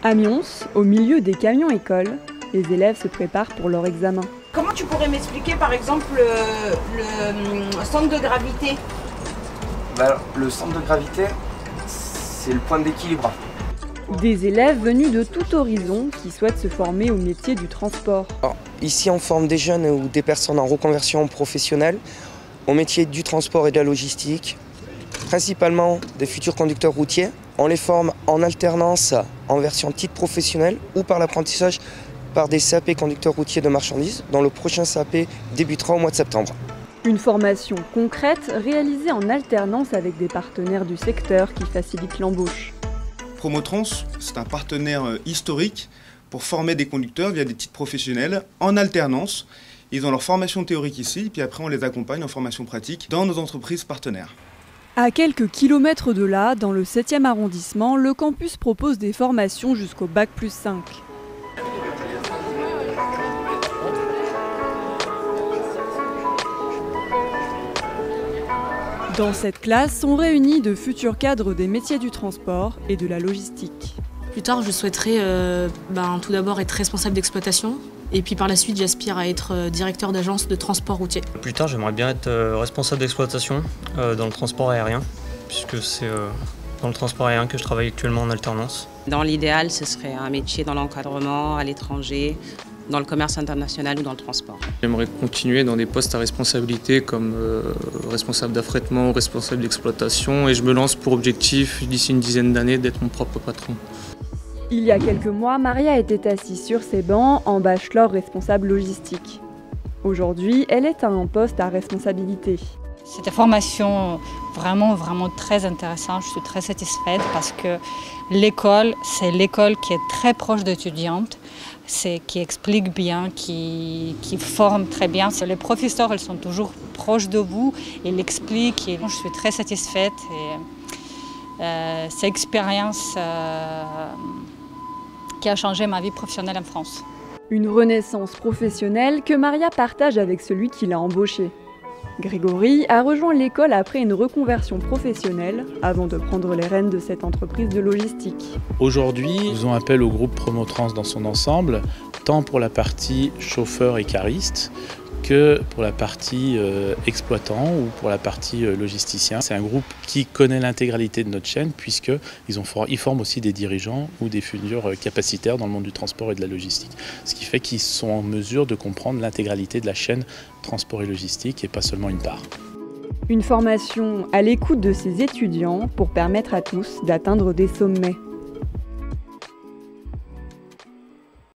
À Mions, au milieu des camions-écoles, les élèves se préparent pour leur examen. Comment tu pourrais m'expliquer par exemple le centre de gravité? Le centre de gravité, c'est le point d'équilibre. Des élèves venus de tout horizon qui souhaitent se former au métier du transport. Alors, ici, on forme des jeunes ou des personnes en reconversion professionnelle au métier du transport et de la logistique, principalement des futurs conducteurs routiers. On les forme en alternance en version titre professionnel ou par l'apprentissage par des CAP conducteurs routiers de marchandises, dont le prochain CAP débutera au mois de septembre. Une formation concrète réalisée en alternance avec des partenaires du secteur qui facilitent l'embauche. Promotrans, c'est un partenaire historique pour former des conducteurs via des titres professionnels en alternance. Ils ont leur formation théorique ici, puis après on les accompagne en formation pratique dans nos entreprises partenaires. À quelques kilomètres de là, dans le 7e arrondissement, le campus propose des formations jusqu'au Bac+5. Dans cette classe sont réunis de futurs cadres des métiers du transport et de la logistique. Plus tard, je souhaiterais tout d'abord être responsable d'exploitation et puis par la suite, j'aspire à être directeur d'agence de transport routier. Plus tard, j'aimerais bien être responsable d'exploitation dans le transport aérien, puisque c'est dans le transport aérien que je travaille actuellement en alternance. Dans l'idéal, ce serait un métier dans l'encadrement, à l'étranger, dans le commerce international ou dans le transport. J'aimerais continuer dans des postes à responsabilité comme responsable d'affrètement ou responsable d'exploitation et je me lance pour objectif d'ici une dizaine d'années d'être mon propre patron. Il y a quelques mois, Maria était assise sur ses bancs en bachelor responsable logistique. Aujourd'hui, elle est à un poste à responsabilité. Cette formation vraiment très intéressante, je suis très satisfaite parce que l'école, c'est l'école qui est très proche d'étudiantes, qui explique bien, qui forme très bien. Les professeurs, ils sont toujours proches de vous, ils l'expliquent et je suis très satisfaite. Et, cette expérience qui a changé ma vie professionnelle en France. Une renaissance professionnelle que Maria partage avec celui qui l'a embauchée. Grégory a rejoint l'école après une reconversion professionnelle avant de prendre les rênes de cette entreprise de logistique. Aujourd'hui, nous faisons appel au groupe Promotrans dans son ensemble, tant pour la partie chauffeur et cariste que pour la partie exploitant ou pour la partie logisticien. C'est un groupe qui connaît l'intégralité de notre chaîne puisqu'ils forment aussi des dirigeants ou des futurs capacitaires dans le monde du transport et de la logistique. Ce qui fait qu'ils sont en mesure de comprendre l'intégralité de la chaîne transport et logistique et pas seulement une part. Une formation à l'écoute de ses étudiants pour permettre à tous d'atteindre des sommets.